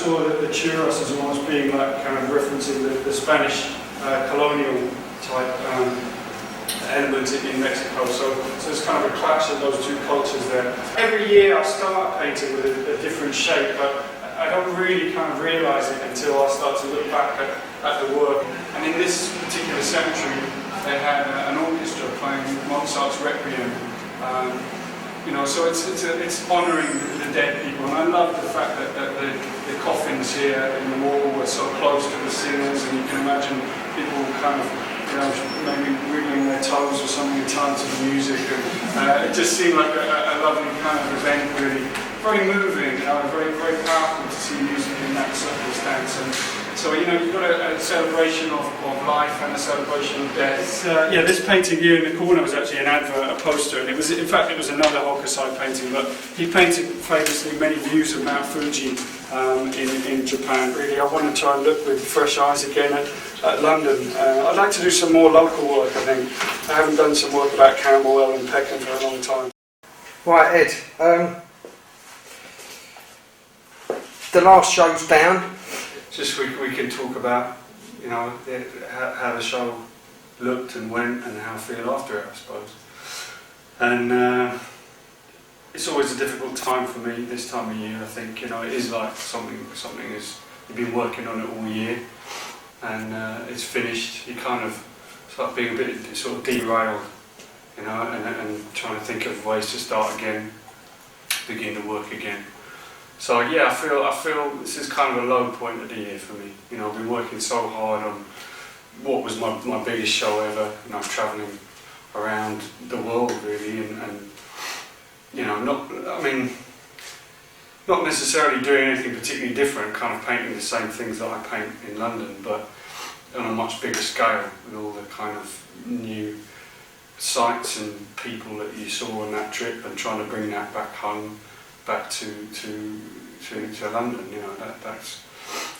saw the churros as almost being like kind of referencing the Spanish colonial type element in Mexico. So there's kind of a clash of those two cultures there. Every year I start painting with a different shape, but I don't really kind of realise it until I start to look back at the work. And in this particular cemetery, they had an orchestra playing Mozart's Requiem. So it's honouring the dead people, and I love the fact that the coffins here in the wall were so close to the singers, and you can imagine people kind of, maybe wiggling their toes or something in time to the music, and it just seemed like a lovely kind of event, really. Very moving, very, very powerful to see music in that circumstance. And so, you've got a celebration of life and a celebration of death. This painting here in the corner was actually an advert, a poster, and it was another Hokusai painting, but he painted famously many views of Mount Fuji in Japan. Really, I want to try and look with fresh eyes again at London. I'd like to do some more local work, I think. I haven't done some work about Camberwell and Peckham for a long time. Right, Ed. The last show's down. Just we can talk about, how the show looked and went and how I feel after it, I suppose. And it's always a difficult time for me this time of year. I think it is like something is, you've been working on it all year, and it's finished. You kind of start being a bit sort of derailed, and trying to think of ways to start again, begin to work again. So I feel this is kind of a low point of the year for me. I've been working so hard on what was my biggest show ever. Travelling around the world really, and not necessarily doing anything particularly different, kind of painting the same things that I paint in London, but on a much bigger scale, with all the kind of new sights and people that you saw on that trip, and trying to bring that back home. Back to London,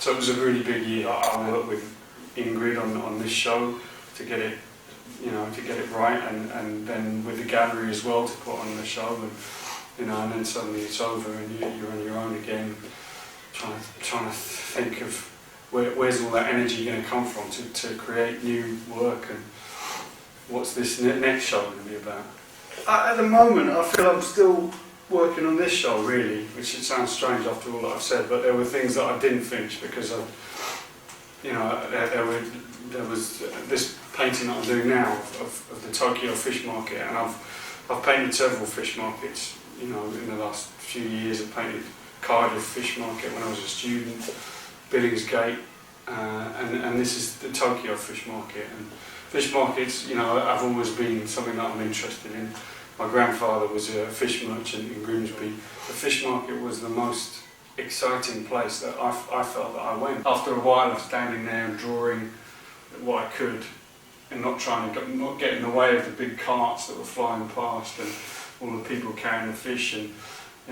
so it was a really big year. I worked with Ingrid on this show to get it, right, and then with the gallery as well to put on the show, and then suddenly it's over and you're on your own again, trying to think of where's all that energy going to come from to create new work, and what's this next show going to be about. At the moment, I feel I'm still working on this show really, which it sounds strange after all that I've said, but there were things that I didn't finish because there was this painting that I'm doing now of the Tokyo fish market, and I've painted several fish markets. In the last few years I've painted Cardiff fish market when I was a student, Billingsgate, and this is the Tokyo fish market. And fish markets, I've always been something that I'm interested in. My grandfather was a fish merchant in Grimsby. The fish market was the most exciting place that I felt that I went. After a while of standing there and drawing what I could, and not get in the way of the big carts that were flying past and all the people carrying the fish, and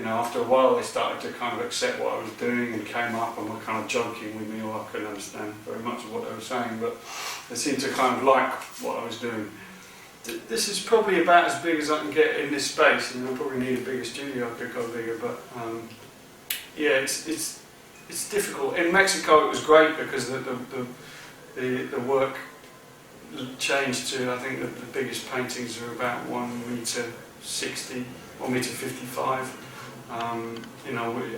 after a while they started to kind of accept what I was doing and came up and were kind of joking with me, or I couldn't understand very much of what they were saying, but they seemed to kind of like what I was doing. This is probably about as big as I can get in this space, and I probably need a bigger studio. I could go bigger, but it's difficult. In Mexico, it was great because the work changed to, I think the biggest paintings are about 1m60, 1m55. And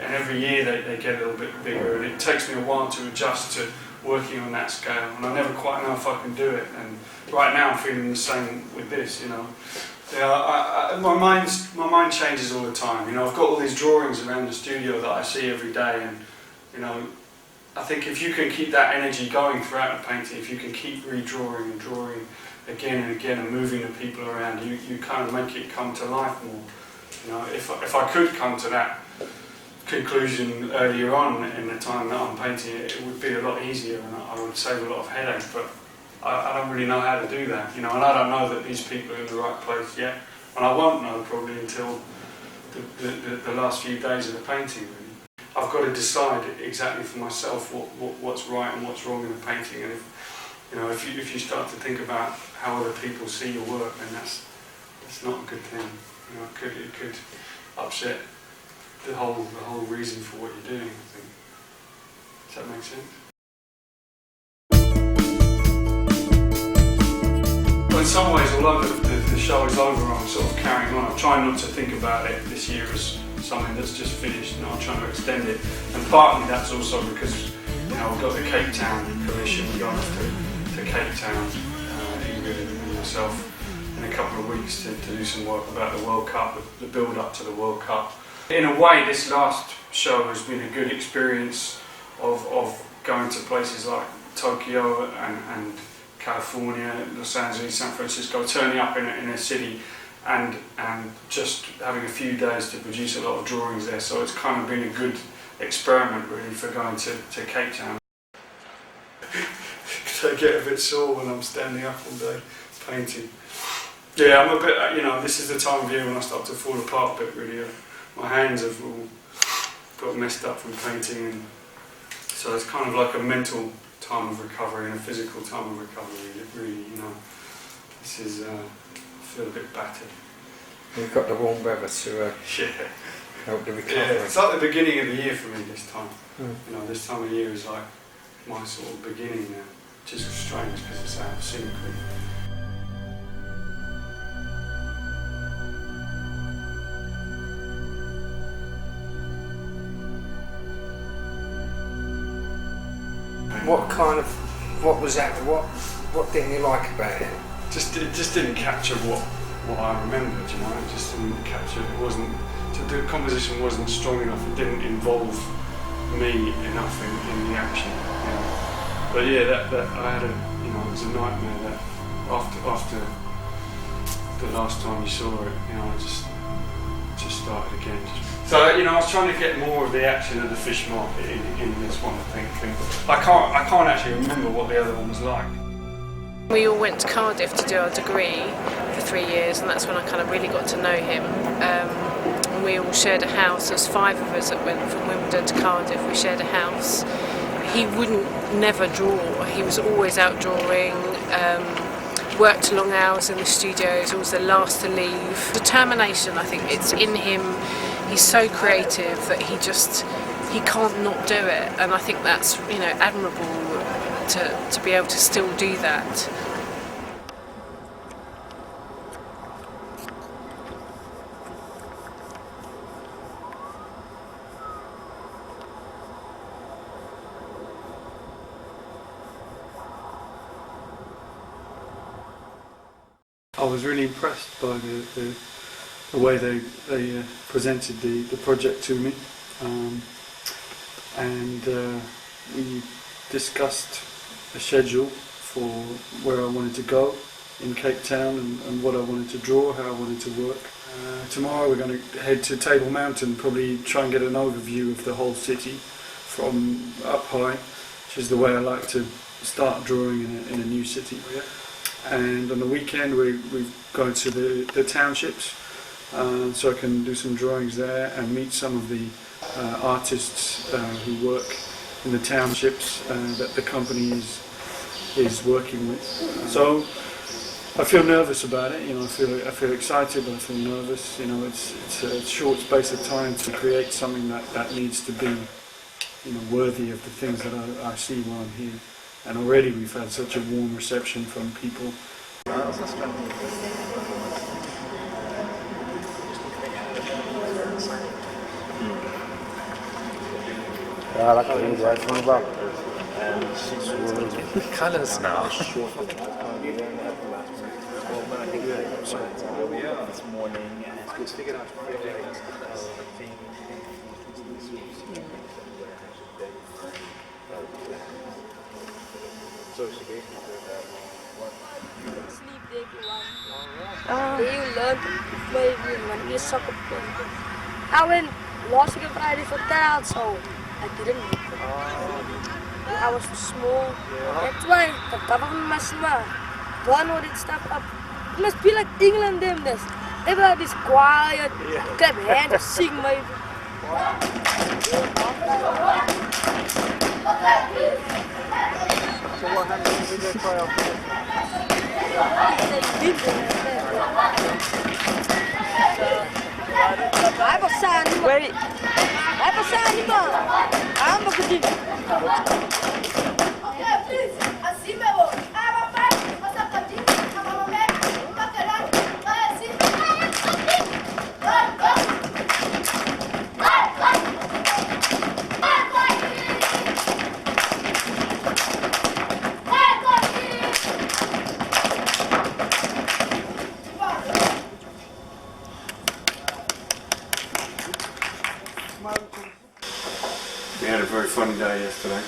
every year they get a little bit bigger, and it takes me a while to adjust to working on that scale, and I never quite know if I can do it. And right now I'm feeling the same with this. My mind changes all the time. I've got all these drawings around the studio that I see every day, and I think if you can keep that energy going throughout the painting, if you can keep redrawing and drawing again and again and moving the people around, you kind of make it come to life more. If I could come to that conclusion earlier on in the time that I'm painting it, it would be a lot easier, and I would save a lot of headache, but I don't really know how to do that, and I don't know that these people are in the right place yet, and I won't know probably until the last few days of the painting, really. I've got to decide exactly for myself what's right and what's wrong in the painting, and if you start to think about how other people see your work, then that's not a good thing. It could upset the whole reason for what you're doing, I think. Does that make sense? Well, in some ways, although the show is over, I'm sort of carrying on. I'm trying not to think about it this year as something that's just finished, and I'm trying to extend it. And partly that's also because, you know, I've got the Cape Town commission. We're going off to Cape Town, Ingrid and myself, in a couple of weeks to do some work about the World Cup, the build-up to the World Cup. In a way, this last show has been a good experience of going to places like Tokyo and California, Los Angeles, San Francisco, turning up in a city and just having a few days to produce a lot of drawings there. So it's kind of been a good experiment really for going to Cape Town. I get a bit sore when I'm standing up all day painting. Yeah, I'm a bit, you know, this is the time of year when I start to fall apart a bit really. My hands have all got messed up from painting, and so it's kind of like a mental time of recovery and a physical time of recovery. Really, you know, this is, I feel a bit battered. We've got the warm weather to help the recovery. Yeah, it's like the beginning of the year for me this time. Mm. You know, this time of year is like my sort of beginning now, which is strange because it's out of sync with. What was that? What didn't you like about it? It just didn't capture what I remembered, you know. It just didn't capture. It wasn't. The composition wasn't strong enough. It didn't involve me enough in the action. You know. But yeah, that I had it was a nightmare. That after the last time you saw it, you know, I just started again. So, you know, I was trying to get more of the action of the fish market in this one, I think. And I can't actually remember what the other one was like. We all went to Cardiff to do our degree for 3 years, and that's when I kind of really got to know him. And we all shared a house. There was 5 of us that went from Wimbledon to Cardiff. We shared a house. He wouldn't never draw. He was always out drawing. Worked long hours in the studios. Always the last to leave. Determination, I think, it's in him. He's so creative that he can't not do it, and I think that's, you know, admirable to be able to still do that. I was really impressed by the way they presented the project to me, and we discussed a schedule for where I wanted to go in Cape Town and what I wanted to draw, how I wanted to work. Tomorrow we're going to head to Table Mountain, probably try and get an overview of the whole city from up high, which is the way I like to start drawing in a new city. And on the weekend we go to the townships, so I can do some drawings there and meet some of the artists who work in the townships that the company is working with. So I feel nervous about it. You know, I feel excited, but I feel nervous. You know, it's a short space of time to create something that needs to be, you know, worthy of the things that I see while I'm here. And already we've had such a warm reception from people. Colours now. You learn to play when you're soccer player. I went last week Friday for that, so I didn't make it. I was small. That's why the government must don't know it stuff up. It must be like England them this. Everybody's quiet. Clap hands, sing maybe. So what happened with the trial? I was sad. Wait. We had a very funny day yesterday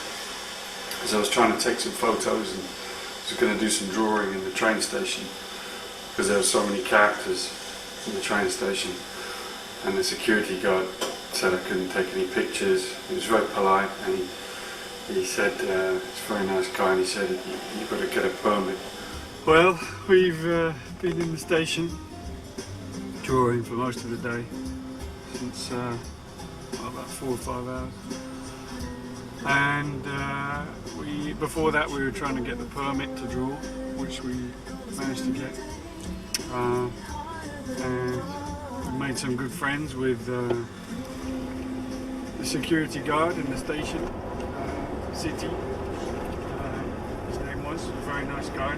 because I was trying to take some photos and was going to do some drawing in the train station because there were so many characters in the train station, and the security guard said I couldn't take any pictures. He was very polite, and he said, he's a very nice guy, and he said you've got to get a permit. Well, we've been in the station drawing for most of the day since about 4 or 5 hours. And before that we were trying to get the permit to draw, which we managed to get. And we made some good friends with the security guard in the station, City. His name was, a very nice guy.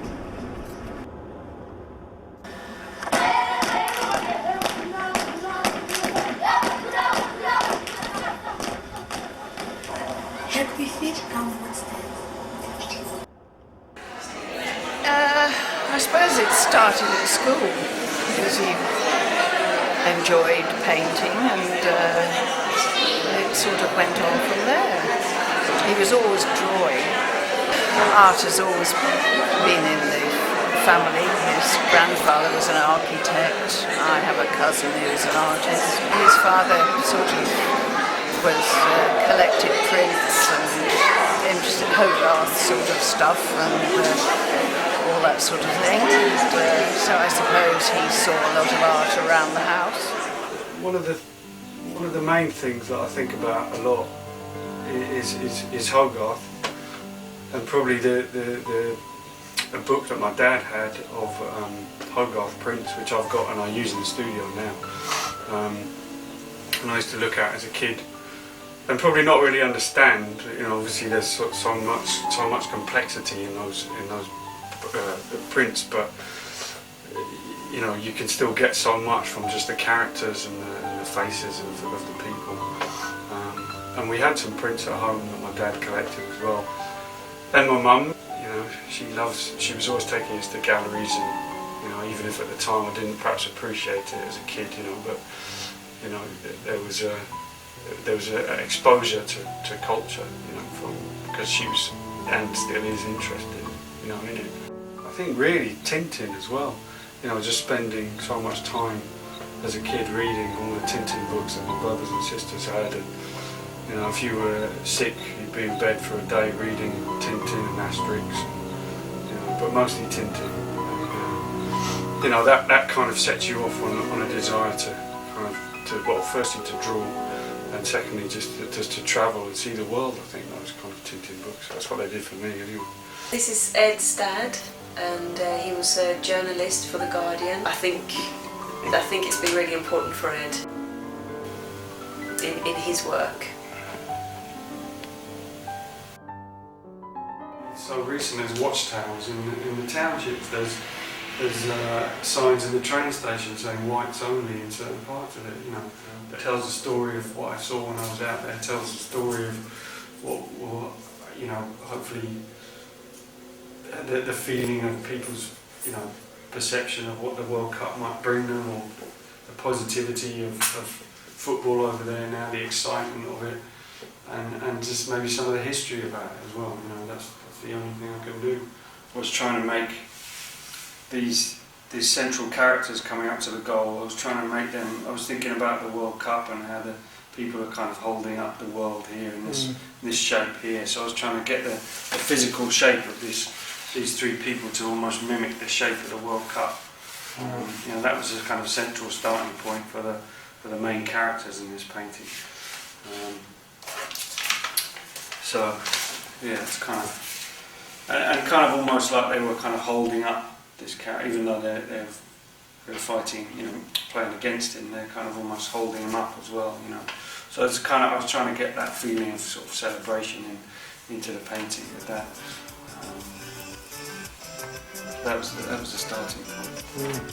I suppose it started at school because he enjoyed painting, and it sort of went on from there. He was always drawing. Art has always been in the family. His grandfather was an architect. I have a cousin who's an artist. His father sort of was collected prints and interested in Rotherhithe sort of stuff and all that sort of thing. And, so I suppose he saw a lot of art around the house. One of the main things that I think about a lot is Hogarth, and probably a book that my dad had of Hogarth prints, which I've got and I use in the studio now. And I used to look at as a kid and probably not really understand. You know, obviously there's so much complexity in those prints, but you know, you can still get so much from just the characters and the faces of the people. And we had some prints at home that my dad collected as well. And my mum, you know, she was always taking us to galleries, and you know, even if at the time I didn't perhaps appreciate it as a kid, you know, but you know, there was an exposure to culture, you know, because she was and still is interested, you know, in it. I think really Tintin as well, you know, just spending so much time as a kid reading all the Tintin books that my brothers and sisters had, and you know, if you were sick, you'd be in bed for a day reading Tintin and Asterix, you know, but mostly Tintin. You know, that kind of sets you off on a desire to well, firstly to draw, and secondly just to travel and see the world. I think those kind of Tintin books, that's what they did for me anyway. This is Ed's dad, and he was a journalist for The Guardian. I think it's been really important for Ed in his work. So recent as watchtowers in the townships. There's signs in the train station saying whites only in certain parts of it. You know, that tells the story of what I saw when I was out there. It tells the story of what you know, hopefully the feeling of people's, you know, perception of what the World Cup might bring them, or the positivity of football over there now, the excitement of it, and just maybe some of the history about it as well. You know, that's the only thing I can do. I was trying to make these central characters coming up to the goal. I was trying to make them. I was thinking about the World Cup and how the people are kind of holding up the world here in this shape here. So I was trying to get the physical shape of these three people to almost mimic the shape of the World Cup. You know, that was a kind of central starting point for the main characters in this painting. So yeah, it's kind of and kind of almost like they were kind of holding up this character, even though they're fighting, you know, playing against him. They're kind of almost holding him up as well, you know. So it's kind of, I was trying to get that feeling of sort of celebration into the painting with that. That was the starting point.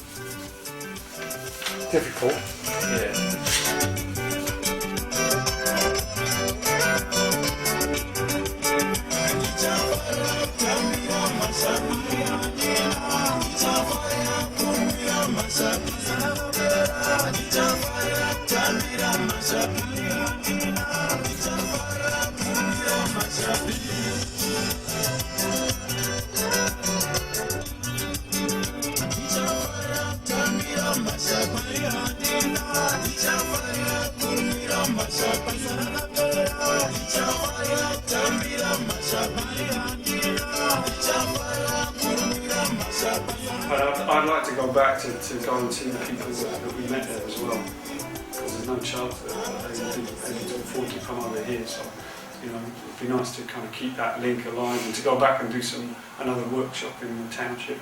Difficult. Yeah. But I'd like to go back to go and see the people that we met there as well, because there's no chance that they could afford to come over here. So, you know, it'd be nice to kind of keep that link alive and to go back and do another workshop in the township,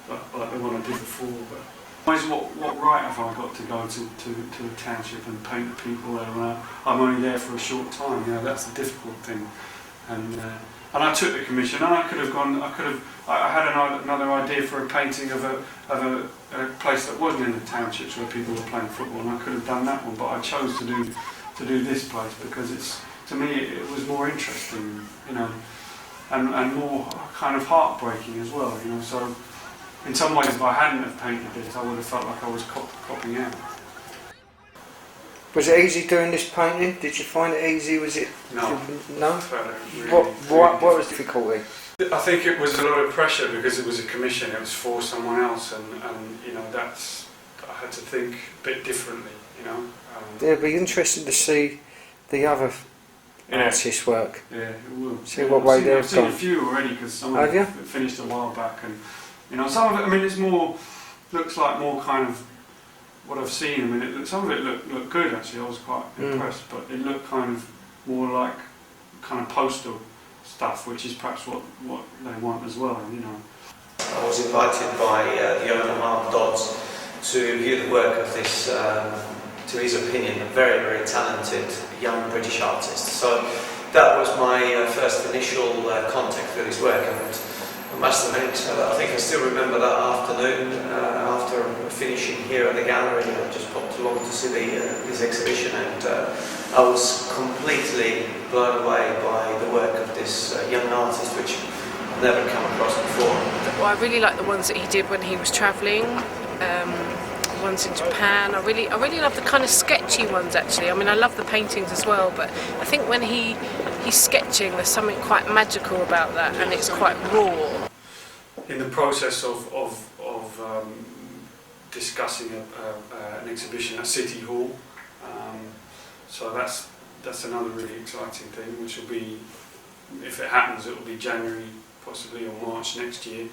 like the one I did before. But what right have I got to go to a township and paint the people there? I'm only there for a short time. You know, that's the difficult thing. And I took the commission, and I could have gone. I had another idea for a painting of a place that wasn't in the townships where people were playing football, and I could have done that one. But I chose to do this place because to me it was more interesting, you know, and more kind of heartbreaking as well, you know. So in some ways, if I hadn't have painted it, I would have felt like I was copying out. Was it easy doing this painting? Did you find it easy? Was it? No. No? Really, What was the difficulty? I think it was a lot of pressure because it was a commission, it was for someone else, and you know, I had to think a bit differently, you know. It'd be interesting to see the other artists' work. Yeah, it will. See what way they've I've seen gone. a few already because some Have of you? it finished a while back, and you know, some of it. I mean, looks like more kind of what I've seen. I mean, some of it looked good actually. I was quite impressed, but it looked kind of more like kind of postal stuff, which is perhaps what they want as well, you know. I was invited by the owner, Mark Dodds, to view the work of this, to his opinion, a very, very talented young British artist. So that was my first initial contact with his work, and I must admit, I think I still remember that afternoon, after finishing here at the gallery. I just popped along to see his exhibition, and I was completely blown away by the work of this young artist, which I've never come across before. Well, I really like the ones that he did when he was travelling. Ones in Japan. I really love the kind of sketchy ones actually. I mean, I love the paintings as well, but I think when he's sketching, there's something quite magical about that, and it's quite raw. In the process of discussing an exhibition at City Hall, so that's another really exciting thing, which will be, if it happens, it will be January possibly or March next year.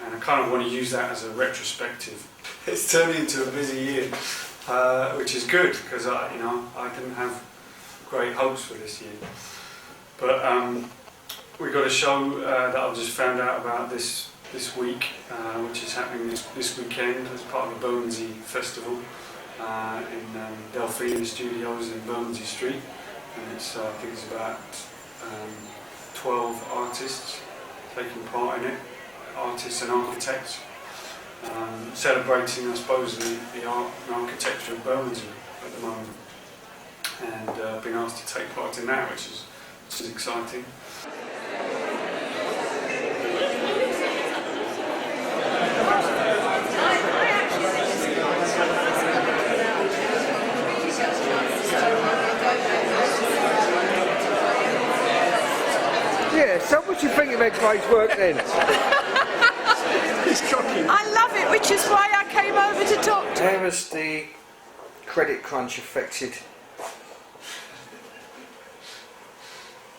And I kind of want to use that as a retrospective. It's turned into a busy year, which is good because I didn't have great hopes for this year. But we got a show that I've just found out about this week, which is happening this weekend as part of the Bermondsey Festival in Delphine Studios in Bermondsey Street, and I think it's about 12 artists taking part in it. Artists and architects, celebrating, I suppose, the art and architecture of Bermondsey at the moment, and being asked to take part in that, which is exciting. Yeah, so what do you think of Ed Craig's work then? I love it, which is why I came over to talk to him. How has the credit crunch affected?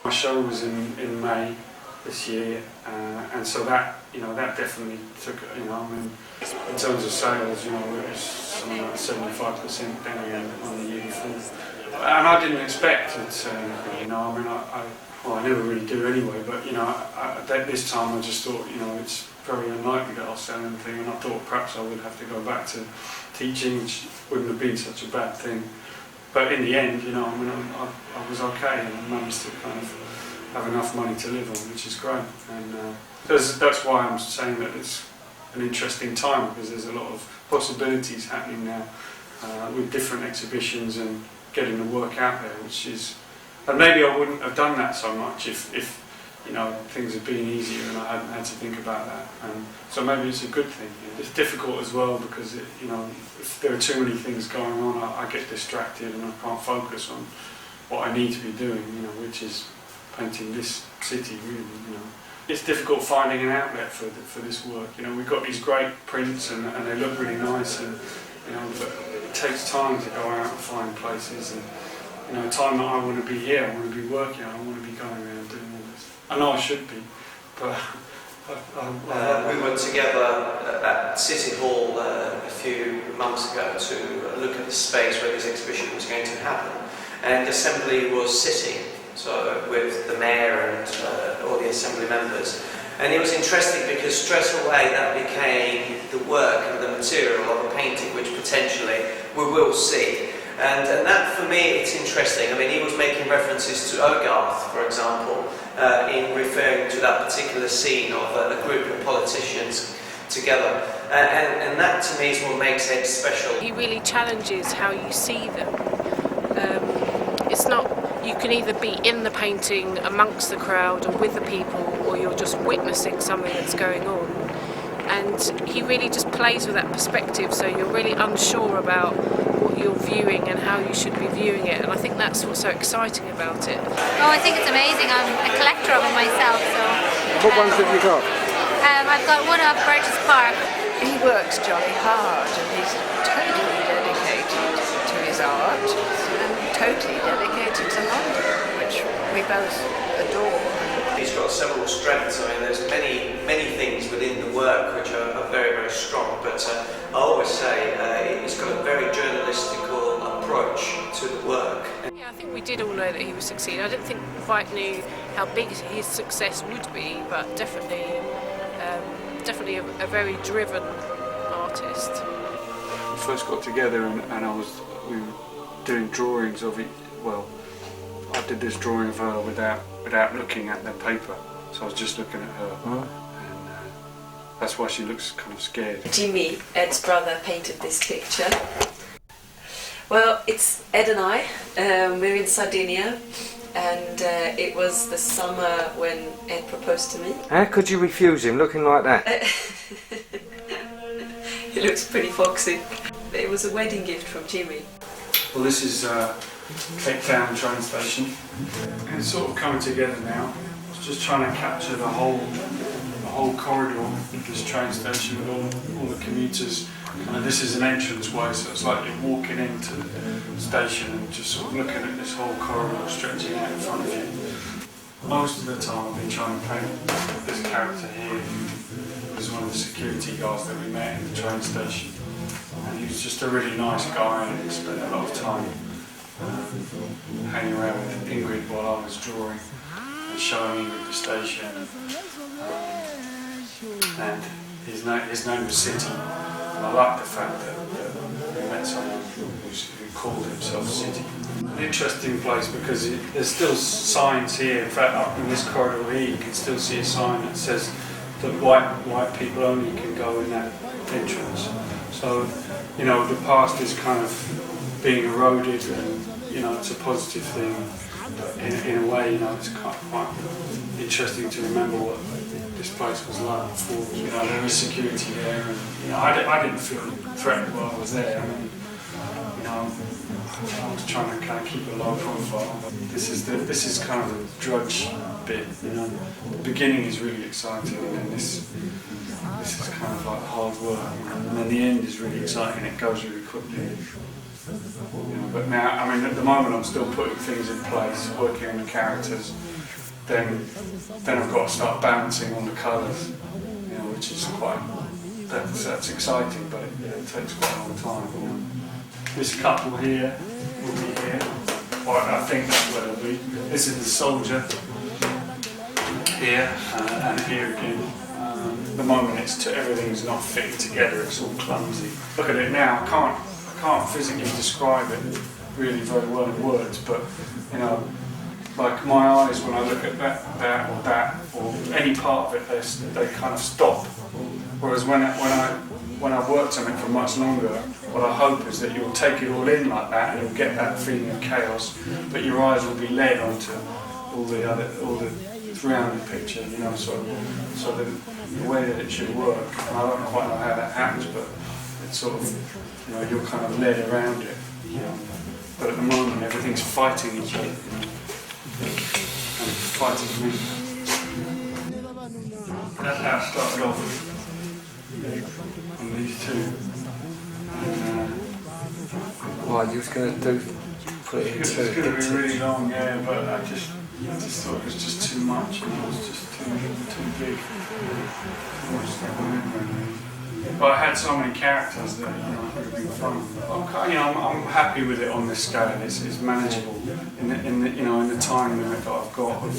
My show was in May this year, and so that definitely took, I mean, in terms of sales, it was something like 75% down on the year before, and I didn't expect it. I never really do anyway, but this time I just thought, it's very unlikely that I'll sell anything, and I thought perhaps I would have to go back to teaching, which wouldn't have been such a bad thing. But in the end, you know, I mean, I was okay and managed to kind of have enough money to live on, which is great. And that's why I'm saying that it's an interesting time, because there's a lot of possibilities happening now with different exhibitions and getting the work out there, which is, and maybe I wouldn't have done that so much if you know, things had been easier and I hadn't had to think about that. And so maybe it's a good thing. You know. It's difficult as well because you know, if there are too many things going on, I get distracted and I can't focus on what I need to be doing, you know, which is painting this city, really. You know, it's difficult finding an outlet for this work. You know, we've got these great prints and they look really nice, and you know, but it takes time to go out and find places, and you know, time that I want to be here, I want to be working, I want to be going around doing all this. I know I should be, but we were together at City Hall a few months ago to look at the space where this exhibition was going to happen, and the Assembly was sitting, so with the Mayor and all the Assembly members. And it was interesting because straight away that became the work and the material of a painting which potentially we will see. And that, for me, it's interesting. I mean, he was making references to Rotherhithe, for example, in referring to that particular scene of a group of politicians together. And that, to me, is what makes it special. He really challenges how you see them. It's not, you can either be in the painting amongst the crowd and with the people, or you're just witnessing something that's going on. And he really just plays with that perspective, so you're really unsure about what you're viewing and how you should be viewing it, and I think that's what's so exciting about it. Oh, I think it's amazing. I'm a collector of them myself, so... What ones have you got? I've got one of Burgess Park. He works jolly hard and he's totally dedicated to his art and totally dedicated to London, which we both adore. He's got several strengths. I mean, there's many things within the work which are very, very strong, but I always say he's got a very journalistical approach to the work. Yeah, I think we did all know that he would succeed. I didn't think we quite knew how big his success would be, but definitely a very driven artist. We first got together and we were doing drawings of it. Well, I did this drawing of her without looking at the paper, so I was just looking at her, and that's why she looks kind of scared. Jimmy, Ed's brother, painted this picture. Well, it's Ed and I. We're in Sardinia, and it was the summer when Ed proposed to me. How could you refuse him looking like that? He looks pretty foxy. It was a wedding gift from Jimmy. Well, this is Cape Town train station, and it's sort of coming together now. I was just trying to capture the whole corridor of this train station with all the commuters. And this is an entrance way, so it's like you're walking into the station and just sort of looking at this whole corridor stretching out in front of you. Most of the time I've been trying to paint this character here, who was one of the security guards that we met in the train station. And he was just a really nice guy, and he spent a lot of time hanging around with Ingrid while I was drawing and showing Ingrid the station. And his name was City. And I like the fact that we met someone who called himself City. An interesting place because there's still signs here. In fact, up in this corridor here, you can still see a sign that says that white people only can go in that entrance. So, you know, the past is kind of being eroded, and you know, it's a positive thing. But in a way, you know, it's quite interesting to remember what this place was like before. You know, there was security there, and you know, I didn't feel threatened while I was there. I mean, you know, I was trying to kind of keep a low profile. This is kind of the drudge bit. You know, the beginning is really exciting, and then this is kind of like hard work, and then the end is really exciting. It goes really quickly. You know, but now, I mean, at the moment, I'm still putting things in place, working on the characters. Then I've got to start balancing on the colours, you know, which is that's exciting, but it takes quite a long time. You know. This couple here will be here, or I think that's where they'll be. This is the soldier here and here again. At the moment, everything's not fitting together. It's all clumsy. Look at it now. I can't physically describe it. really very well in words, but you know, like my eyes when I look at that or any part of it, they kind of stop. Whereas when I worked on it for much longer, what I hope is that you'll take it all in like that and you'll get that feeling of chaos, but your eyes will be led onto all the surrounding picture, you know, so the way that it should work. And I don't quite know how that happens, but it's sort of, you know, you're kind of led around it, you know. But at the moment everything's fighting each other, you know, and fighting me. That's how it started off on these two. Right, you was going to put it It's into going to be really long, yeah, but I just thought it was just too much, and it was just too big. But I had so many characters that, you know, it would have been fun. I'm happy with it on this scale. It's manageable in the time limit that I've got of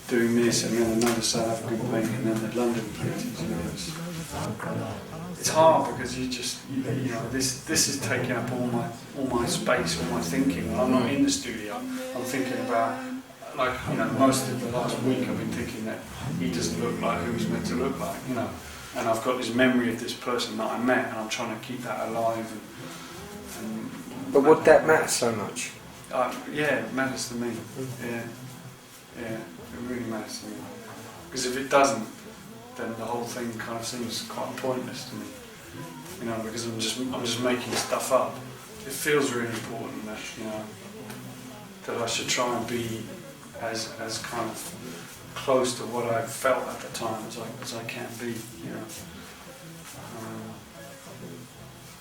doing this and then another South African painting and then the London paintings. You know, it's hard because you know this is taking up all my space, all my thinking. When I'm not in the studio, I'm thinking about, like, you know, most of the last week I've been thinking that he doesn't look like who he's meant to look like, you know. And I've got this memory of this person that I met, and I'm trying to keep that alive. But would that matter so much? Yeah, it matters to me. Yeah, it really matters to me. Because if it doesn't, then the whole thing kind of seems quite pointless to me. You know, because I'm just making stuff up. It feels really important that, you know, that I should try and be as kind of close to what I felt at the time as I can be, you know.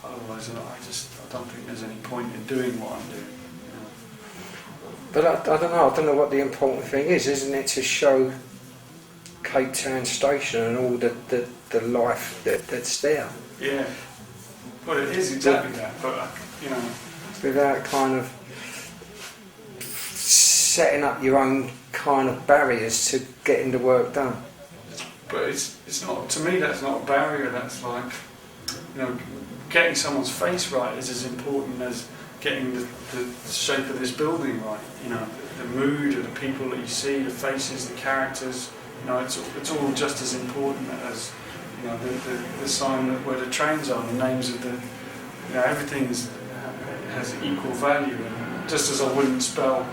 Otherwise, I don't think there's any point in doing what I'm doing. You know. But I don't know what the important thing is, isn't it, to show Cape Town Station and all the life that's there. Yeah. Well, it is exactly that, but you know, without kind of setting up your own kind of barriers to getting the work done. But it's not, to me that's not a barrier. That's like, you know, getting someone's face right is as important as getting the shape of this building right. You know, the mood of the people that you see, the faces, the characters. You know, it's all just as important as, you know, the sign where the trains are, the names of the, you know, everything has equal value. And just as I wouldn't spell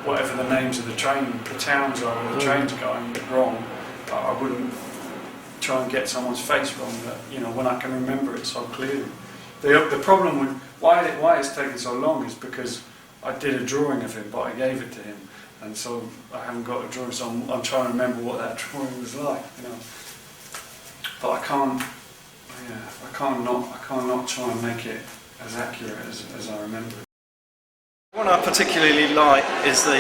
whatever the names of the towns are where the trains are going wrong, I wouldn't try and get someone's face wrong. That, you know, when I can remember it so clearly. The problem with why it's taken so long is because I did a drawing of him, but I gave it to him. And so I haven't got a drawing, so I'm trying to remember what that drawing was like, you know. But I can't not try and make it as accurate as I remember it. One I particularly like is the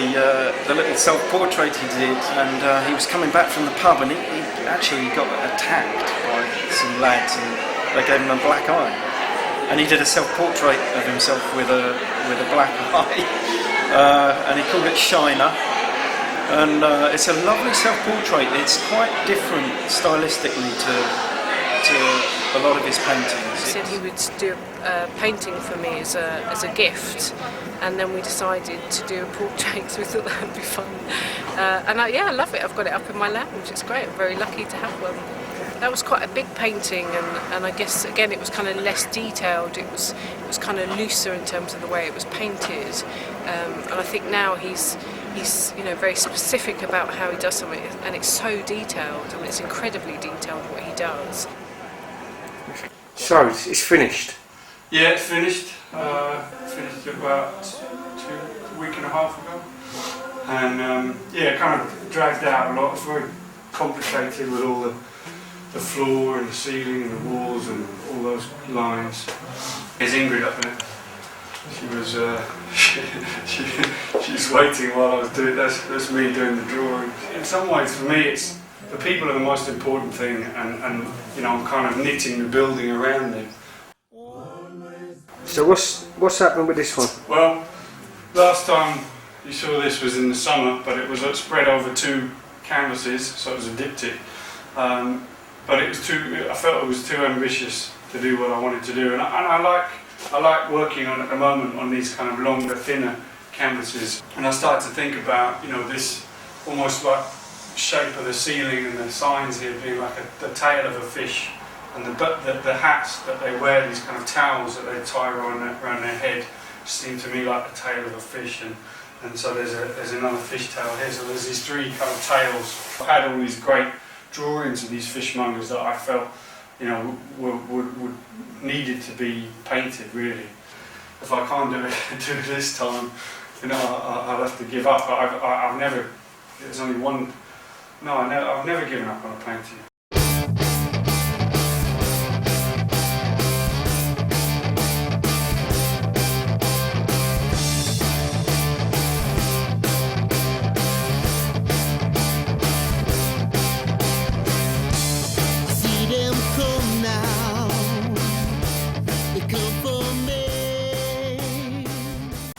little self-portrait he did, and he was coming back from the pub, and he actually got attacked by some lads, and they gave him a black eye. And he did a self-portrait of himself with a black eye, and he called it Shiner. And it's a lovely self-portrait. It's quite different stylistically to a lot of his paintings. He said he would do a painting for me as a gift, and then we decided to do a portrait because we thought that would be fun. I love it. I've got it up in my lounge. It's great. I'm very lucky to have one. That was quite a big painting, and I guess again it was kind of less detailed. It was kind of looser in terms of the way it was painted, and I think now he's very specific about how he does something, and it's so detailed. I mean, it's incredibly detailed what he does. So it's finished. Yeah, it's finished. Finished about a week and a half ago, and kind of dragged out a lot. It's very complicated with all the floor and the ceiling and the walls and all those lines. There's Ingrid up there. She was she's waiting while I was doing. That's me doing the drawing. In some ways, for me, it's the people are the most important thing, and you know, I'm kind of knitting the building around them. So what's happened with this one? Well, last time you saw this was in the summer, but it was spread over 2 canvases, so it was a diptych. But it was I felt it was too ambitious to do what I wanted to do, and I like I like working on at the moment on these kind of longer, thinner canvases, and I started to think about, you know, this almost like shape of the ceiling and the signs here being like the tail of a fish, and the hats that they wear, these kind of towels that they tie around their head, seem to me like the tail of a fish, and so there's another fish tail here, so there's these three kind of tails. I had all these great drawings of these fishmongers that I felt, you know, would needed to be painted really. If I can't do it this time, you know, I'll have to give up. But I've never. There's only one. No, I've never given up on a painting.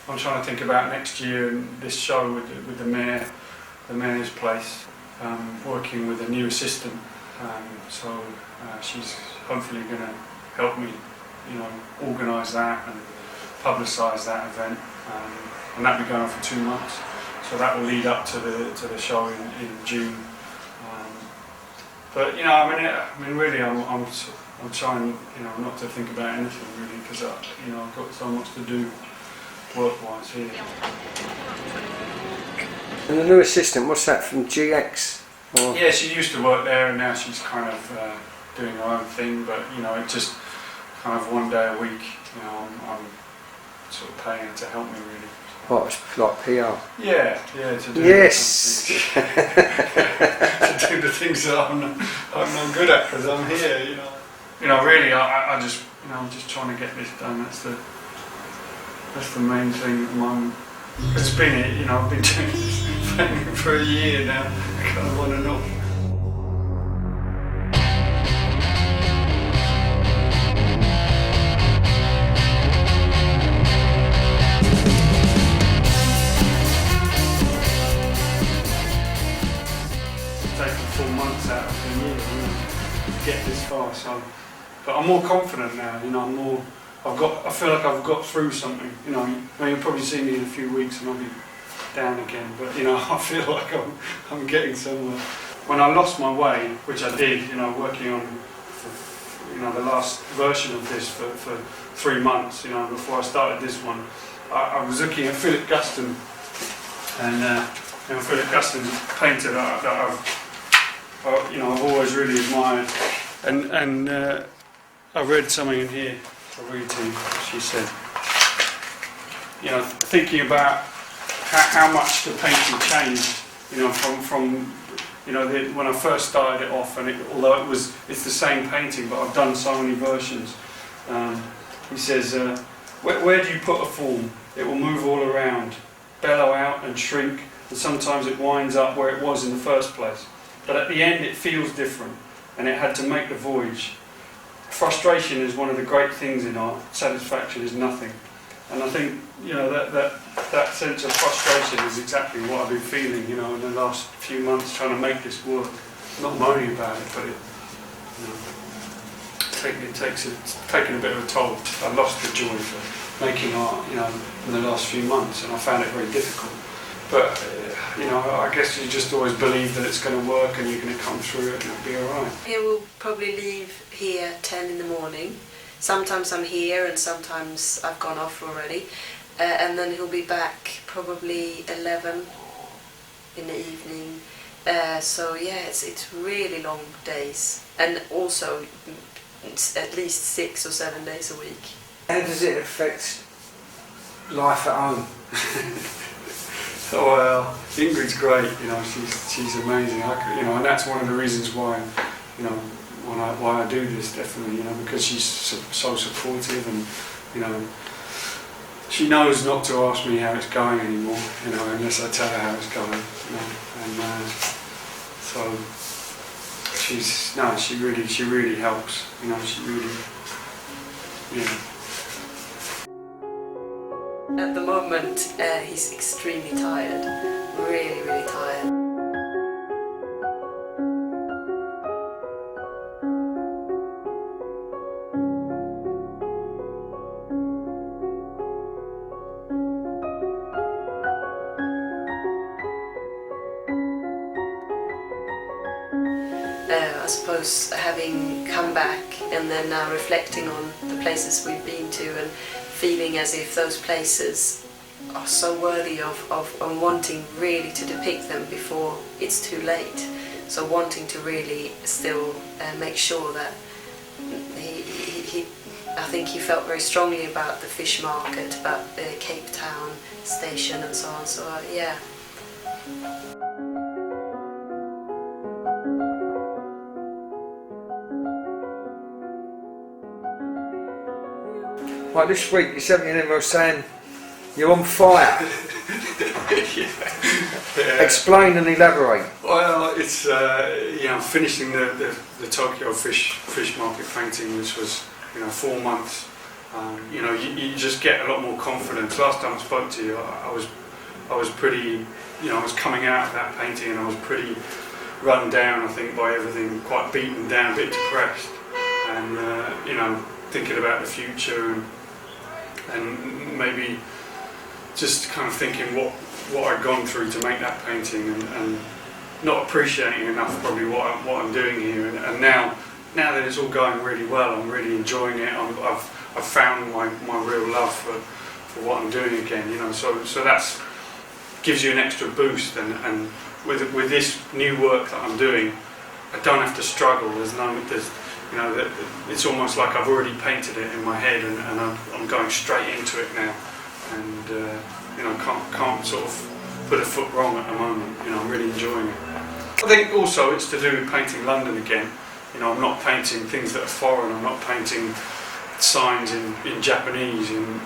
I'm trying to think about next year and this show with the mayor's place, working with a new assistant. So she's hopefully going to help me, you know, organise that and publicise that event, and that'll be going on for 2 months. So that will lead up to the show in June. But you know, I mean, really, I'm trying, you know, not to think about anything really, because you know, I've got so much to do work-wise here. And the new assistant, what's that, from GX? Or? Yeah, she used to work there, and now she's kind of doing her own thing. But you know, it just kind of 1 day a week. You know, I'm sort of paying her to help me really. What, like PR? Yeah, to do yes. to do the things that I'm not good at, because I'm here. You know, really, I just, you know, I'm just trying to get this done. That's the main thing at the moment. It's been, you know, I've been doing this for a year now. I kind of want to know. It's taken 4 months out of the year, you know, to get this far. So, but I'm more confident now. You know, I feel like I've got through something. You know, I mean, you'll probably see me in a few weeks and I'll be down again. But you know, I feel like I'm getting somewhere. When I lost my way, which I did, you know, working on, you know, the last version of this for 3 months, you know, before I started this one, I was looking at Philip Guston, and you know, Philip Guston's a painter that I've always really admired, and I read something in here. I'll read to you what she said. You know, thinking about how much the painting changed, you know, from you know, when I first started it off, and although it's the same painting, but I've done so many versions. He says, where do you put a form? It will move all around, bellow out and shrink, and sometimes it winds up where it was in the first place. But at the end it feels different, and it had to make the voyage. Frustration is one of the great things in art. Satisfaction is nothing. And I think, you know, that sense of frustration is exactly what I've been feeling, you know, in the last few months, trying to make this work. Not moaning about it, but it's taken a bit of a toll. I lost the joy for making art, you know, in the last few months, and I found it very difficult. But you know, I guess you just always believe that it's going to work and you're going to come through it and it'll be alright. He will probably leave here 10 in the morning. Sometimes I'm here and sometimes I've gone off already. And then he'll be back probably 11 in the evening. So yeah, it's really long days. And also it's at least 6 or 7 days a week. How does it affect life at home? Oh well, Ingrid's great. You know, she's amazing. You know, and that's one of the reasons why, you know, why I do this, definitely. You know, because she's so supportive, and you know, she knows not to ask me how it's going anymore. You know, unless I tell her how it's going. You know, and so she really helps. You know, she really, yeah. At the moment, he's extremely tired, really, really tired. I suppose having come back and then now reflecting on the places we've been to and feeling as if those places are so worthy of wanting really to depict them before it's too late. So wanting to really still make sure that I think he felt very strongly about the fish market, about the Cape Town station and so on. So yeah. Like this week, you sent me an email saying you're on fire. Yeah. Explain and elaborate. Well, it's finishing the Tokyo fish market painting, which was 4 months. You just get a lot more confidence. Last time I spoke to you, I was pretty, I was coming out of that painting and I was pretty run down, I think, by everything, quite beaten down, a bit depressed, and thinking about the future and maybe just kind of thinking what I'd gone through to make that painting and not appreciating enough probably what I'm doing here, and now that it's all going really well, I'm really enjoying it. I've found my real love for what I'm doing again, so that's gives you an extra boost, and with this new work that I'm doing, I don't have to struggle. It's almost like I've already painted it in my head, and I'm going straight into it now, and can't sort of put a foot wrong at the moment. I'm really enjoying it. I think also it's to do with painting London again. I'm not painting things that are foreign. I'm not painting signs in Japanese, and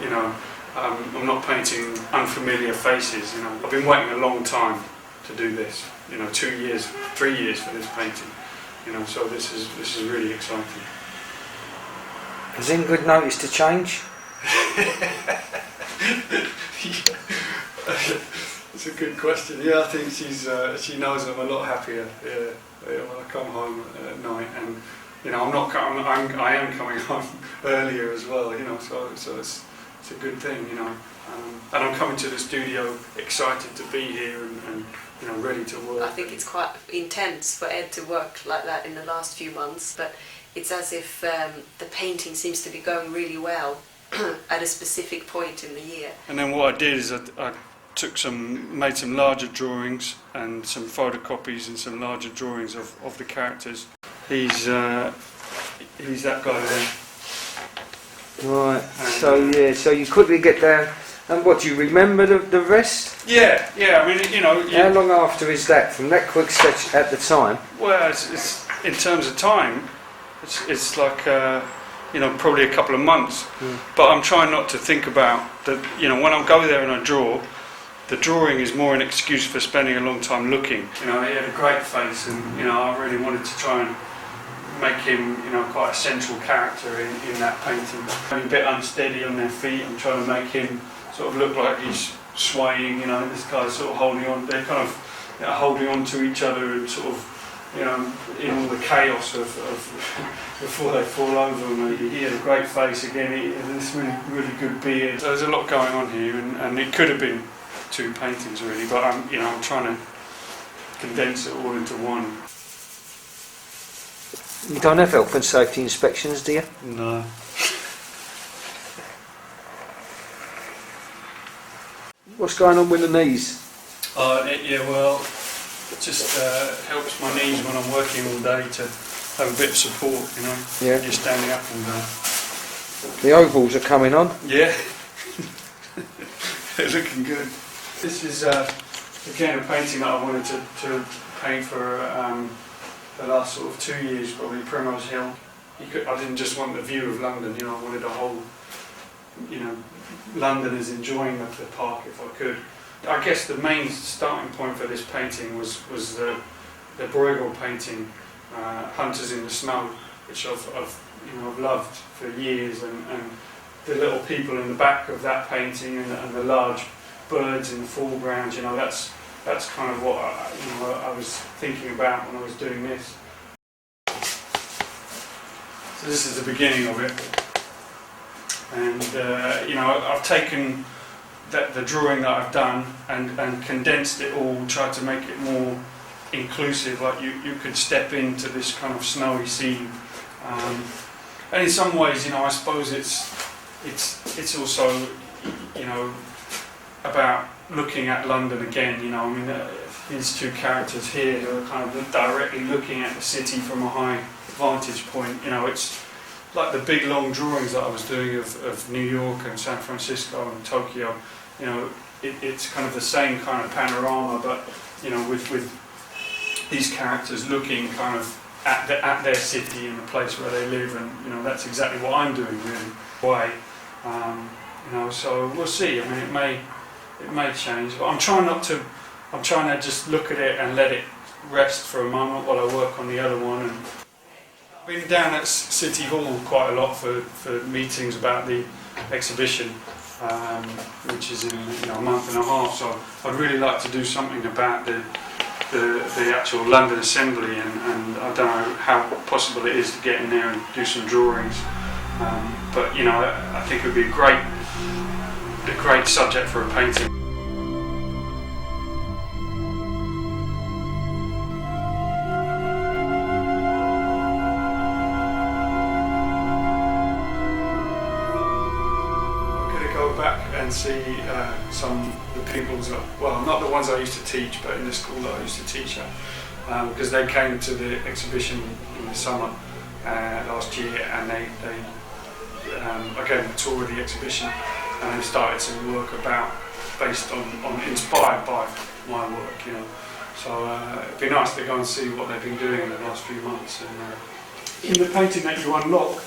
I'm not painting unfamiliar faces. I've been waiting a long time to do this. 2 years, 3 years for this painting. So this is really exciting. Has Ingrid noticed a change? It's a good question. Yeah, I think she knows I'm a lot happier. Yeah, when I come home at night, and I am coming home earlier as well. So it's a good thing. And I'm coming to the studio excited to be here and ready to work. I think it's quite intense for Ed to work like that in the last few months, but it's as if the painting seems to be going really well at a specific point in the year. And then what I did is I made some larger drawings and some photocopies and some larger drawings of the characters. He's that guy there. Right. So you quickly get down. And what, do you remember the rest? Yeah. I mean, How long after is that from that quick sketch at the time? Well, it's in terms of time, it's like probably a couple of months. But I'm trying not to think about that. When I go there and I draw, the drawing is more an excuse for spending a long time looking. He had a great face, and I really wanted to try and make him, quite a central character in that painting. A bit unsteady on their feet. I'm trying to make him sort of look like he's swaying. This guy's sort of holding on. They're kind of holding on to each other and sort of, in all the chaos of before they fall over. Maybe he had a great face again. He had this really good beard. So there's a lot going on here, and it could have been 2 paintings really, but I'm trying to condense it all into one. You don't have health and safety inspections, do you? No. What's going on with the knees? It just helps my knees when I'm working all day to have a bit of support, Yeah. You're standing up all day. The ovals are coming on. Yeah. They're looking good. This is again a painting that I wanted to paint for the last sort of 2 years, probably. Primrose Hill. I didn't just want the view of London, I wanted a whole, Londoners enjoying the park if I could. I guess the main starting point for this painting was the Bruegel painting, Hunters in the Snow, which I've loved for years, and the little people in the back of that painting and the large birds in the foreground, that's kind of what I was thinking about when I was doing this. So this is the beginning of it, and I've taken the drawing that I've done and condensed it all, tried to make it more inclusive. Like you could step into this kind of snowy scene, and in some ways, you know, I suppose it's also, you know, about looking at London again. You know, I mean, these two characters here who are kind of directly looking at the city from a high vantage point. You know, it's like the big long drawings that I was doing of New York and San Francisco and Tokyo. You know, it's kind of the same kind of panorama, but you know, with these characters looking kind of at their city and the place where they live, and you know, that's exactly what I'm doing really. Why, you know, so we'll see. I mean, it may change, but I'm trying to just look at it and let it rest for a moment while I work on the other one. And I've been down at City Hall quite a lot for meetings about the exhibition, which is in, you know, a month and a half. So I'd really like to do something about the actual London Assembly, and I don't know how possible it is to get in there and do some drawings. But you know, I think it would be a great subject for a painting. Back and see some of the pupils, well, not the ones I used to teach, but in the school that I used to teach at, because they came to the exhibition in the summer last year, and they I gave them a tour of the exhibition, and they started some work based on inspired by my work, you know. So it'd be nice to go and see what they've been doing in the last few months. And in the painting that you unlock,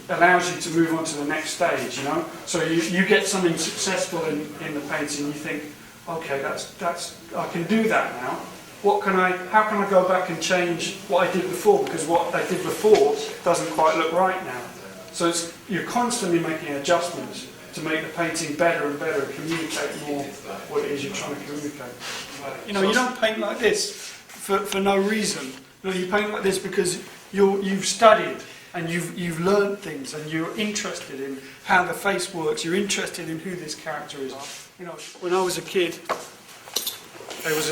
allows you to move on to the next stage, you know. So you get something successful in the painting, you think, okay, that's I can do that now. How can I go back and change what I did before, because what I did before doesn't quite look right now. So you're constantly making adjustments to make the painting better and better, and communicate more what it is you're trying to communicate. You know, you don't paint like this for no reason. You know, you paint like this because you've studied, and you've learned things, and you're interested in how the face works. You're interested in who this character is. You know, when I was a kid, there was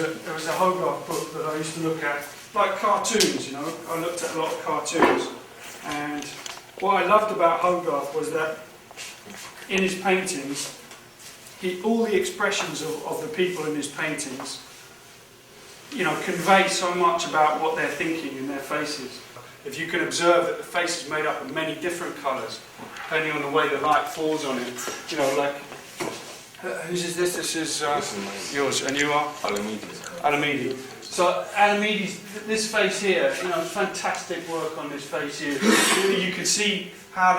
a Hogarth book that I used to look at, like cartoons. You know, I looked at a lot of cartoons, and what I loved about Hogarth was that in his paintings, all the expressions of the people in his paintings, you know, convey so much about what they're thinking in their faces. If you can observe that the face is made up of many different colours, depending on the way the light falls on it. You know, like, whose is this? This is yours, and you are? Alamidi. So Alamidi's, this face here, you know, fantastic work on this face here. You can see how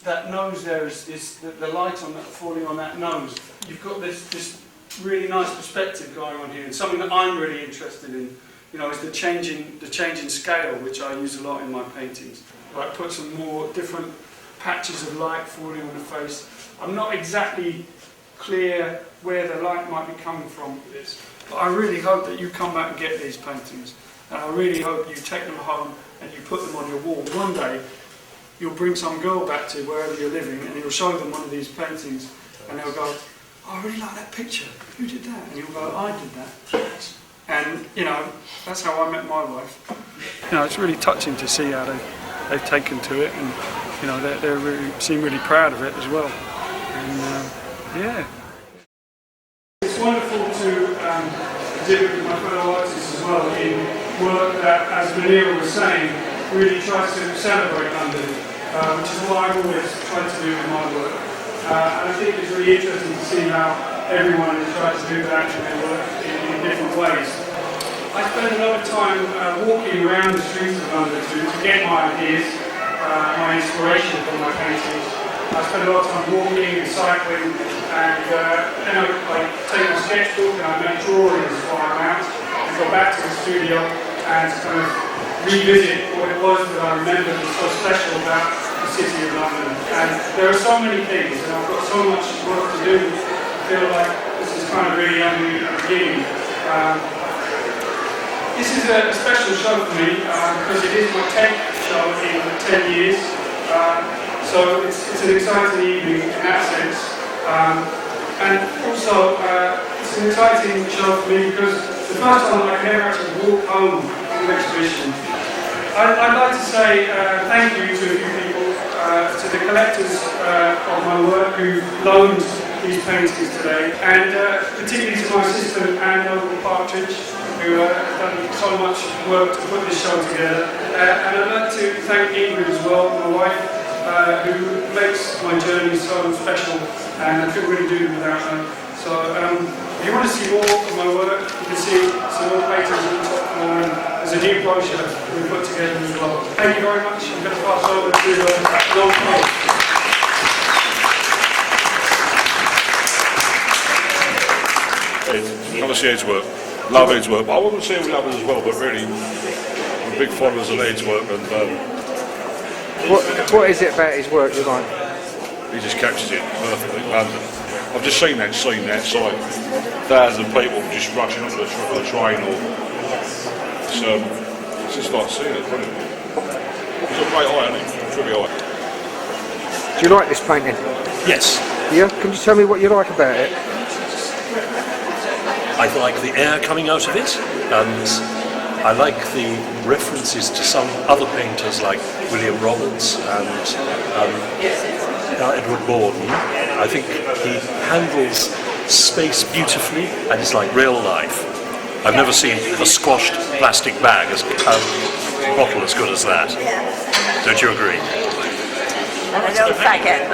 that nose there is the light on that falling on that nose. You've got this really nice perspective going on here, and something that I'm really interested in. You know, is the change in scale, which I use a lot in my paintings. Like, put some more different patches of light falling on the face. I'm not exactly clear where the light might be coming from for this, but I really hope that you come back and get these paintings, and I really hope you take them home and you put them on your wall. One day, you'll bring some girl back to wherever you're living, and you'll show them one of these paintings, and they'll go, "Oh, I really like that picture. Who did that?" And you'll go, "I did that." And, you know, that's how I met my wife. You know, it's really touching to see how they've taken to it, and, you know, they really seem really proud of it as well. And, yeah. It's wonderful to exhibit with my fellow artists as well in work that, as Manira was saying, really tries to celebrate London, which is what I've always tried to do in my work. And I think it's really interesting to see how everyone has tried to do that in their work in different ways. I spend a lot of time walking around the streets of London to get my ideas, my inspiration for my paintings. I spend a lot of time walking and cycling, and then I take my sketchbook and I make drawings while I'm out, and go back to the studio and kind of revisit what it was that I remembered was so special about the city of London. And there are so many things, and I've got so much work to do. I feel like this is kind of really only a beginning. This is a special show for me because it is my 10th show in 10 years. So it's an exciting evening in that sense. And also, it's an exciting show for me because the first time I could ever actually walk home from the exhibition. I'd like to say thank you to a few people, to the collectors of my work who loaned these paintings today, and particularly to my assistant Anne Partridge, who has done so much work to put this show together. And I'd like to thank Ingrid as well, my wife, who makes my journey so special, and I couldn't really do it without her. So if you want to see more of my work, you can see some more paintings on the top floor, and there's a new brochure we put together as well. Thank you very much. I'm going to pass over to Long Paul. Come and see Ed's work. Love Ed's work. But I wouldn't say we love it as well, but really, we're big followers of Ed's work. And what is it about his work you like? he just captures it perfectly. London. I've just seen that scene outside. Thousands of people just rushing onto the train, or it's just like seeing it. Brilliant. He's a great eye, hasn't he? Truly eye. Do you like this painting? Yes. Yeah. Can you tell me what you like about it? I like the air coming out of it, and I like the references to some other painters like William Roberts and Edward Borden. I think he handles space beautifully, and it's like real life. I've never seen a squashed plastic bag bottle as good as that. Don't you agree? I don't like it.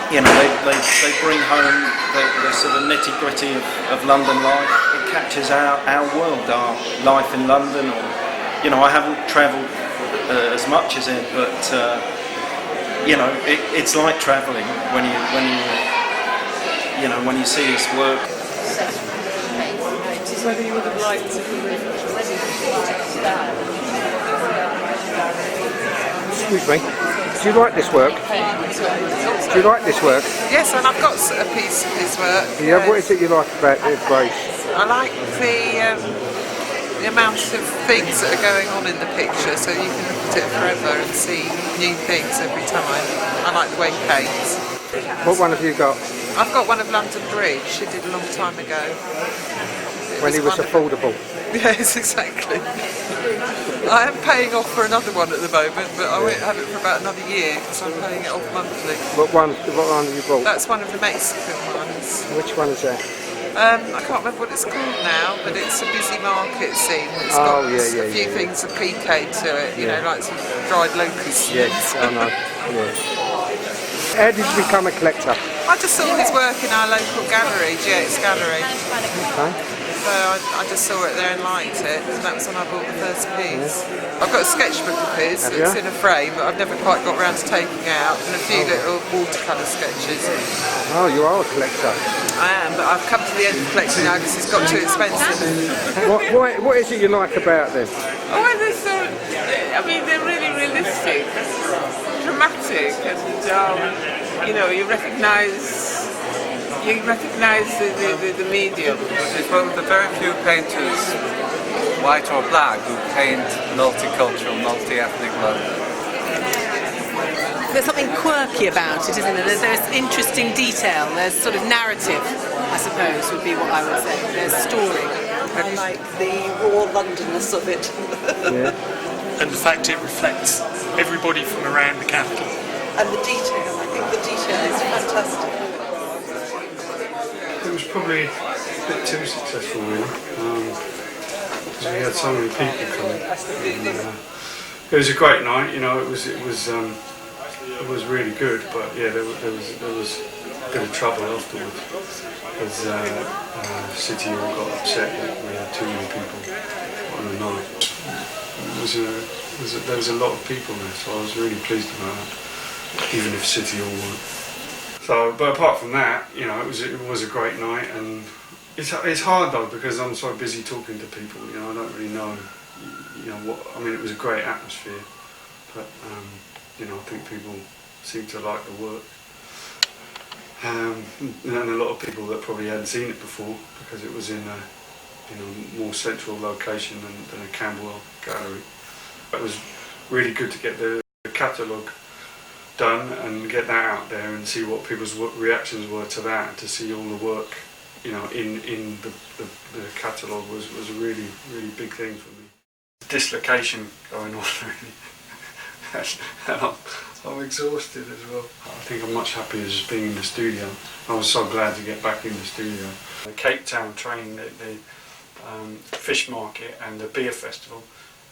You know, they bring home the sort of nitty-gritty of London life. It captures our world, our life in London. Or, you know, I haven't travelled as much as it, but you know, it's like travelling when you see his work. Whether you would have liked to Excuse me. Do you like this work? Do you like this work? Yes, and I've got a piece of his work. Yeah, what is it you like about it, Grace? I like the amount of things that are going on in the picture, so you can look at it forever and see new things every time. I like the way he paints. What one have you got? I've got one of London Bridge, she did a long time ago. When he was affordable. Yes, exactly. I am paying off for another one at the moment, but I won't have it for about another year because I'm paying it off monthly. What one have you bought? That's one of the Mexican ones. Which one is that? I can't remember what it's called now, but it's a busy market scene. It's got a few things of piqué to it, you know, like some dried locusts. Yes, I know. Yeah. How did you become a collector? I just saw his work in our local gallery, GX Gallery. Okay. So I just saw it there and liked it, and that was when I bought the first piece. I've got a sketchbook of his that's in a frame, but I've never quite got round to taking out, and a few little watercolour sketches. Oh, you are a collector. I am, but I've come to the end of collecting now because it's got too expensive. What is it you like about them? Oh, they're so, I mean, they're really realistic, dramatic, and you know, you recognise the medium. He's one of the very few painters, white or black, who paint multicultural, multi-ethnic London. There's something quirky about it, isn't there? There's interesting detail, there's sort of narrative, I suppose, would be what I would say. There's story. I like the raw Londonness of it. Yeah. And the fact it reflects everybody from around the capital. And the detail, I think the detail is fantastic. It was probably a bit too successful, really, because we had so many people coming. And, it was a great night, you know. It was really good, but yeah, there was a bit of trouble afterwards, because City all got upset that we had too many people on the night. There was a lot of people there, so I was really pleased about that, even if City all weren't. So, but apart from that, you know, it was a great night, and it's hard though because I'm so busy talking to people. You know, I don't really know, you know what. I mean, it was a great atmosphere, but you know, I think people seem to like the work, and a lot of people that probably hadn't seen it before because it was in a more central location than a Camberwell gallery. It was really good to get the catalogue done and get that out there and see what people's reactions were to that, and to see all the work you know, in the catalogue was a really big thing for me. Dislocation going on really, and I'm exhausted as well. I think I'm much happier just being in the studio. I was so glad to get back in the studio. The Cape Town train, the fish market and the beer festival,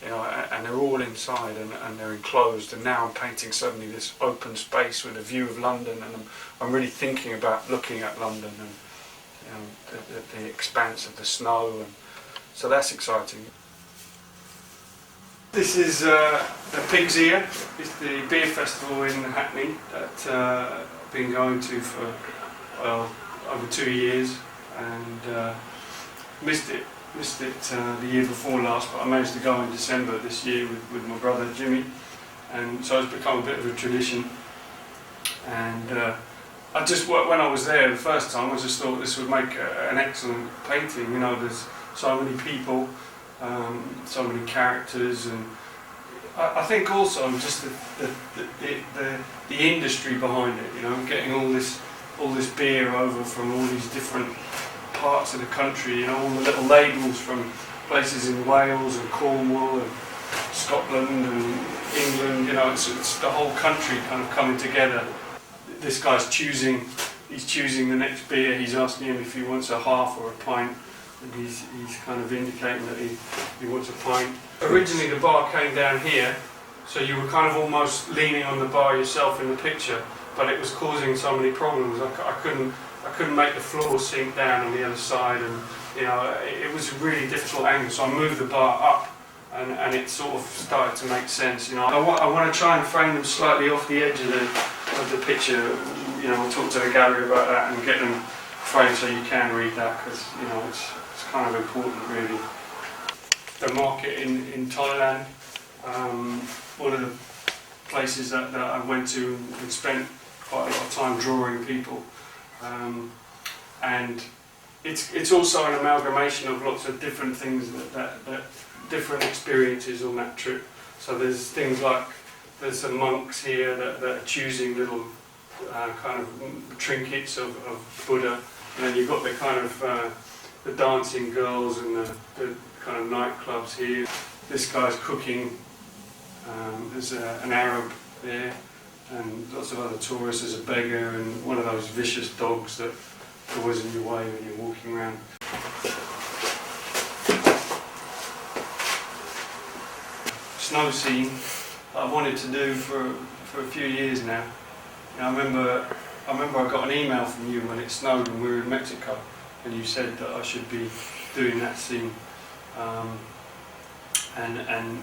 you know, and they're all inside and they're enclosed, and now I'm painting suddenly this open space with a view of London, and I'm really thinking about looking at London and, you know, the expanse of the snow, and so that's exciting. This is the Pig's Ear. It's the beer festival in Hackney that I've been going to for, well, over 2 years, and missed it the year before last, but I managed to go in December this year with my brother Jimmy, and so it's become a bit of a tradition. And I just, when I was there the first time, I just thought this would make an excellent painting. You know, there's so many people, so many characters, and I think also just the industry behind it. You know, getting all this beer over from all these different parts of the country. You know, all the little labels from places in Wales and Cornwall and Scotland and England. You know, it's the whole country kind of coming together. This guy's choosing the next beer. He's asking him if he wants a half or a pint, and he's kind of indicating that he wants a pint. Originally the bar came down here, so you were kind of almost leaning on the bar yourself in the picture, but it was causing so many problems. I couldn't make the floor sink down on the other side, and you know, it was a really difficult angle, so I moved the bar up, and it sort of started to make sense. You know, I want to try and frame them slightly off the edge of the picture. You know, we'll talk to the gallery about that and get them framed so you can read that, because you know, it's kind of important really. The market in Thailand, one of the places that I went to and spent quite a lot of time drawing people, and it's also an amalgamation of lots of different things that different experiences on that trip. So there's things like, there's some monks here that are choosing little kind of trinkets of Buddha, and then you've got the kind of the dancing girls and the kind of nightclubs here. This guy's cooking. There's an Arab there, and lots of other tourists. There's a beggar and one of those vicious dogs that are always in your way when you're walking around. Snow scene that I've wanted to do for a few years now. You know, I remember I got an email from you when it snowed and we were in Mexico, and you said that I should be doing that scene. And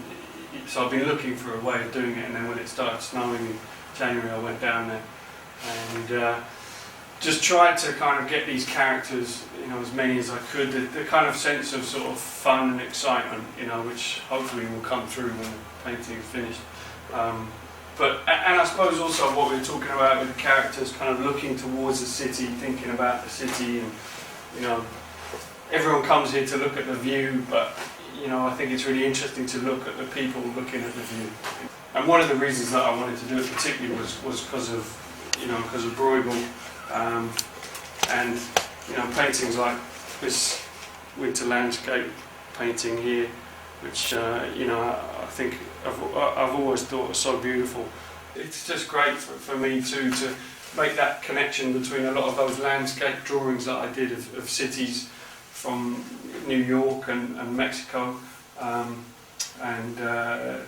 so I've been looking for a way of doing it, and then when it started snowing in January, I went down there and just tried to kind of get these characters, you know, as many as I could. The kind of sense of sort of fun and excitement, you know, which hopefully will come through when the painting is finished. And I suppose also what we were talking about with the characters, kind of looking towards the city, thinking about the city, and you know, everyone comes here to look at the view, but you know, I think it's really interesting to look at the people looking at the view. And one of the reasons that I wanted to do it particularly was because of, you know, because of Bruegel, and you know, paintings like this winter landscape painting here, which you know, I think I've always thought was so beautiful. It's just great for me too to make that connection between a lot of those landscape drawings that I did of cities from New York and Mexico and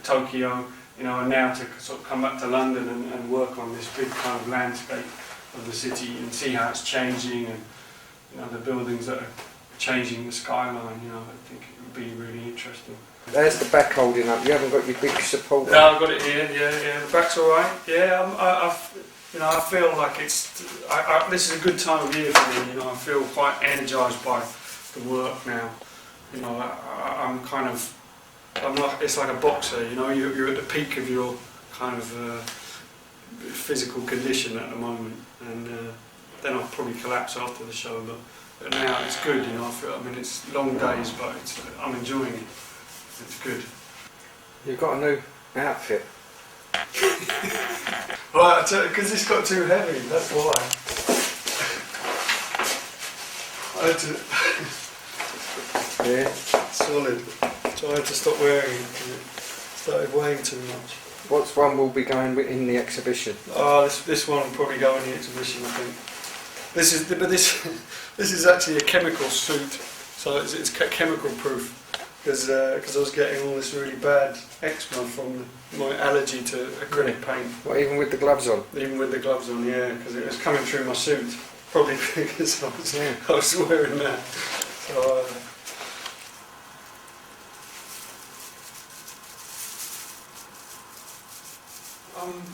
Tokyo, you know, and now to sort of come back to London and work on this big kind of landscape of the city and see how it's changing, and you know, the buildings that are changing the skyline. You know, I think it would be really interesting. There's the back holding up. You haven't got your big support. No, I've got it here. Yeah. The back's all right. Yeah, you know, I feel like it's. This is a good time of year for me. You know, I feel quite energised by the work now. You know, I'm kind of. I'm like, it's like a boxer. You know, you're at the peak of your kind of physical condition at the moment, and then I'll probably collapse after the show. But now it's good. You know, I mean, it's long days, but I'm enjoying it. It's good. You've got a new outfit. Well, because it's got too heavy, that's why. I had to Yeah. solid. So I had to stop wearing it because it started weighing too much. What's one will be going in the exhibition? This one will probably go in the exhibition, I think. This is actually a chemical suit, so it's chemical proof because I was getting all this really bad eczema from my allergy to acrylic paint. What, even with the gloves on? Even with the gloves on, yeah, because it was coming through my suit. Probably because I was wearing that. So,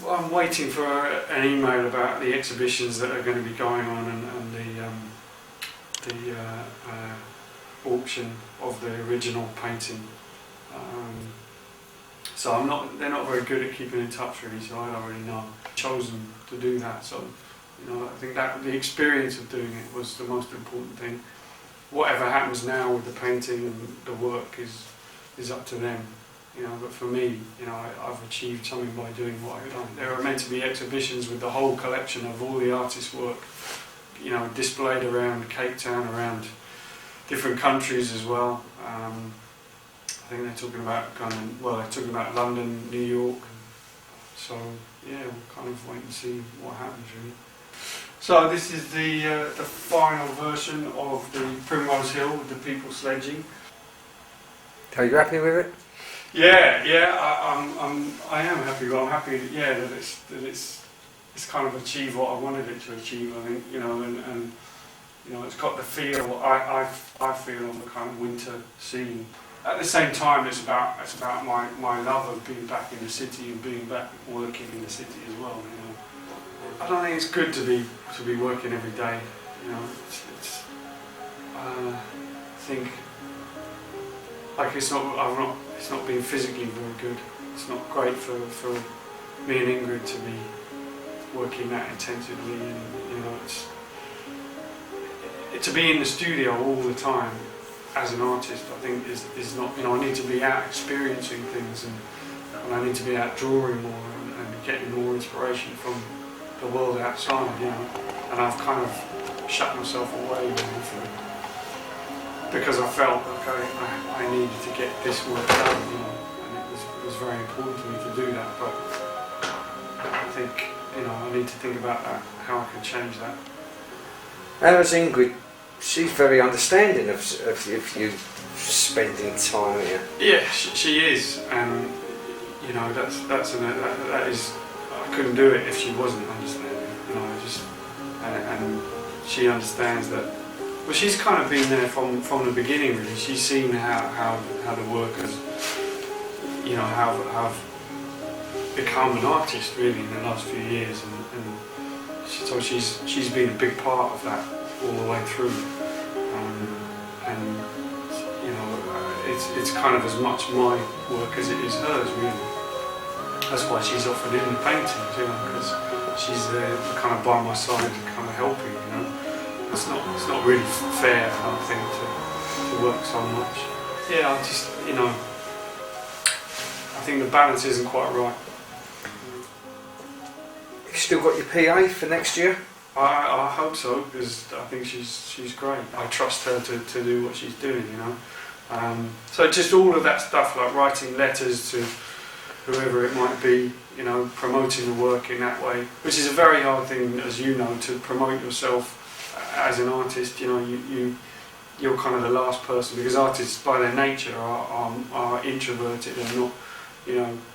I'm waiting for an email about the exhibitions that are going to be going on and the auction of the original painting. So they're not very good at keeping in touch really, so I don't really know. I've chosen to do that, so I think that the experience of doing it was the most important thing. Whatever happens now with the painting and the work is up to them. But for me, I've achieved something by doing what I've done. There are meant to be exhibitions with the whole collection of all the artists' work, displayed around Cape Town, around different countries as well. I think they're talking about they're talking about London, New York. So yeah, we'll kind of wait and see what happens really. So this is the final version of the Primrose Hill with the people sledging. Are you happy with it? Yeah, I am happy. Well, I'm happy, that it's kind of achieved what I wanted it to achieve. I think, and it's got the feel I feel of the kind of winter scene. At the same time, it's about my love of being back in the city and being back working in the city as well. I don't think it's good to be working every day. I think like it's not been physically very good. It's not great for me and Ingrid to be working that intensively, and it's to be in the studio all the time as an artist. I think is not. I need to be out experiencing things, and I need to be out drawing more and getting more inspiration from the world outside. And I've kind of shut myself away really because I felt like I needed to get this work done, and it was very important to me to do that. But I think I need to think about that, how I can change that. How is Ingrid? She's very understanding of you spending time here. Yeah, she is, and that is. I couldn't do it if she wasn't understanding. And she understands that. Well, she's kind of been there from the beginning, really. She's seen how the workers, have become an artist really in the last few years, and so she's been a big part of that all the way through. It's kind of as much my work as it is hers, really. That's why she's often in the paintings, because she's there kind of by my side, kind of helping. It's not really fair, I don't think, to work so much. Yeah, I think the balance isn't quite right. You still got your PA for next year? I hope so, because I think she's great. I trust her to do what she's doing, So just all of that stuff, like writing letters to whoever it might be, promoting the work in that way, which is a very hard thing, as you know, to promote yourself as an artist. You're kind of the last person, because artists by their nature are introverted and not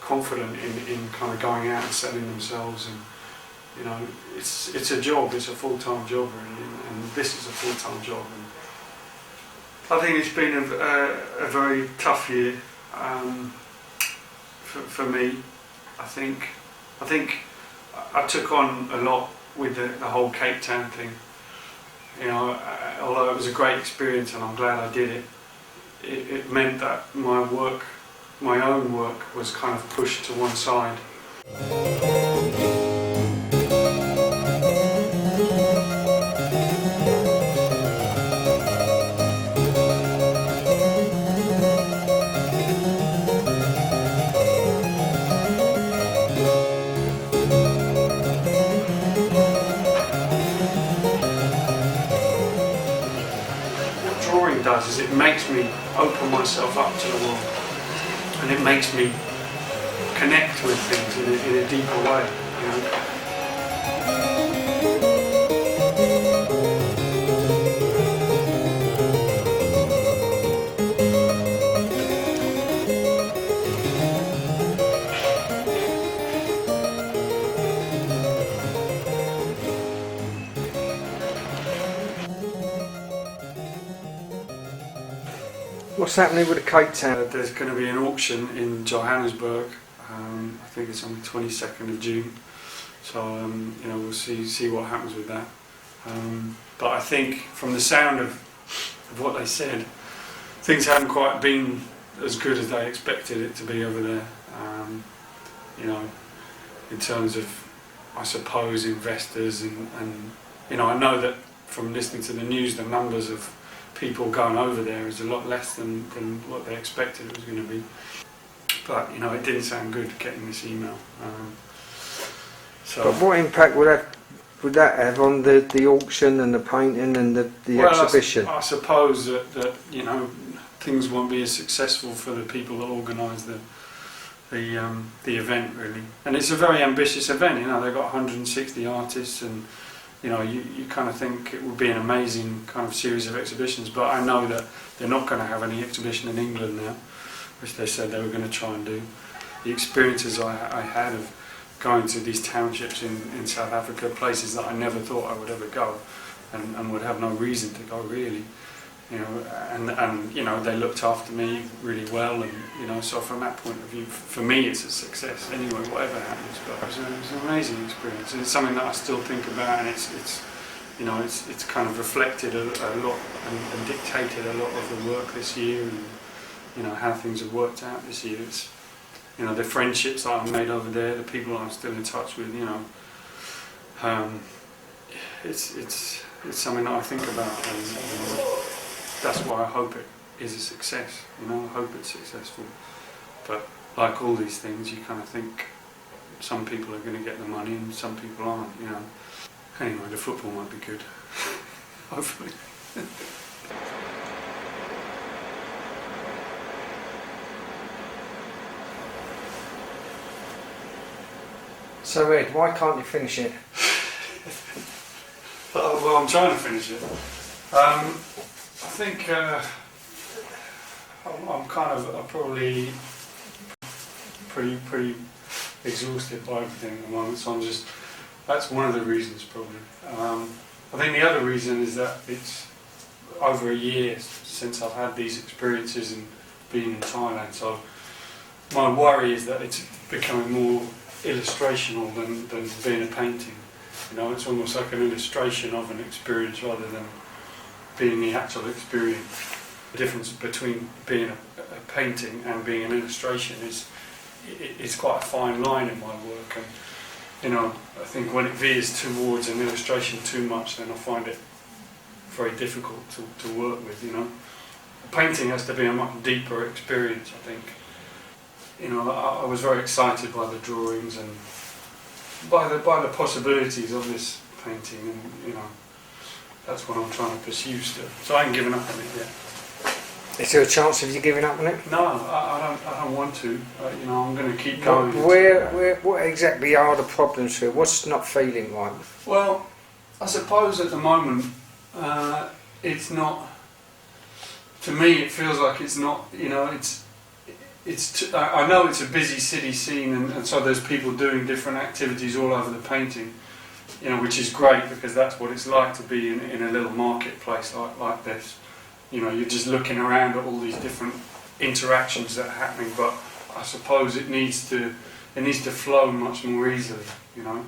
confident in kind of going out and selling themselves, and it's a job, it's a full-time job really, and this is a full-time job. And I think it's been a very tough year for me. I think I took on a lot with the whole Cape Town thing. Although it was a great experience and I'm glad I did it, it meant that my own work was kind of pushed to one side. does is it makes me open myself up to the world, and it makes me connect with things in a deeper way, you know. What's happening with the Cape Town? There's going to be an auction in Johannesburg. I think it's on the 22nd of June. So you know, we'll see what happens with that. But I think from the sound of what they said, things haven't quite been as good as they expected it to be over there. You know, in terms of, I suppose, investors and you know, I know that from listening to the news, the numbers of people going over there is a lot less than what they expected it was going to be. But you know, it didn't sound good getting this email. But what impact would that have on the auction and the painting and the exhibition? I suppose that you know, things won't be as successful for the people that organise the event, really. And it's a very ambitious event. You know, they've got 160 artists, and you know, you kind of think it would be an amazing kind of series of exhibitions, but I know that they're not going to have any exhibition in England now, which they said they were going to try and do. The experiences I had of going to these townships in South Africa, places that I never thought I would ever go, and would have no reason to go, really. You know, and you know, they looked after me really well, and you know, so from that point of view, for me, it's a success anyway, whatever happens. But it was an amazing experience, and it's something that I still think about, and it's you know, it's kind of reflected a lot and dictated a lot of the work this year, and you know, how things have worked out this year. It's, you know, the friendships that I've made over there, the people I'm still in touch with, you know, it's something that I think about, and that's why I hope it is a success. You know, I hope it's successful. But like all these things, you kind of think some people are going to get the money and some people aren't. You know. Anyway, the football might be good. Hopefully. So Ed, why can't you finish it? Well, I'm trying to finish it. I think I'm probably pretty exhausted by everything at the moment, so that's one of the reasons probably. I think the other reason is that it's over a year since I've had these experiences and been in Thailand, so my worry is that it's becoming more illustrational than being a painting. You know, it's almost like an illustration of an experience rather than being the actual experience. The difference between being a painting and being an illustration is quite a fine line in my work, and you know, I think when it veers towards an illustration too much, then I find it very difficult to work with. You know, a painting has to be a much deeper experience, I think. You know, I was very excited by the drawings and by the possibilities of this painting, and you know, that's what I'm trying to pursue still. So I haven't given up on it yet. Is there a chance of you giving up on it? No, I don't want to. You know, I'm going to keep going. What exactly are the problems here? What's not feeling right? Well, I suppose at the moment it's not. To me, it feels like it's not. You know, I know it's a busy city scene, and so there's people doing different activities all over the painting. You know, which is great because that's what it's like to be in a little marketplace like this. You know, you're just looking around at all these different interactions that are happening, but I suppose it needs to flow much more easily, you know,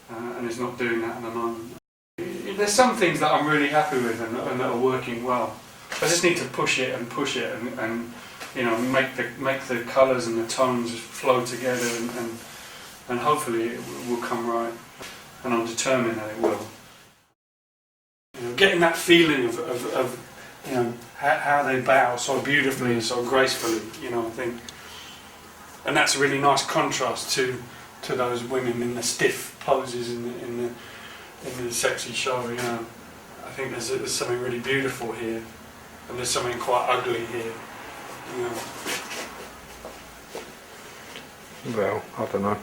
and it's not doing that at the moment. There's some things that I'm really happy with and that are working well. I just need to push it and you know, make the colours and the tones flow together, and hopefully it will come right, and I'm determined that it will. You know, getting that feeling of you know, how they bow so beautifully and so gracefully, you know, I think, and that's a really nice contrast to those women in the stiff poses in the sexy show. You know, I think there's something really beautiful here, and there's something quite ugly here. You know. Well, I don't know.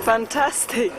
Fantastic.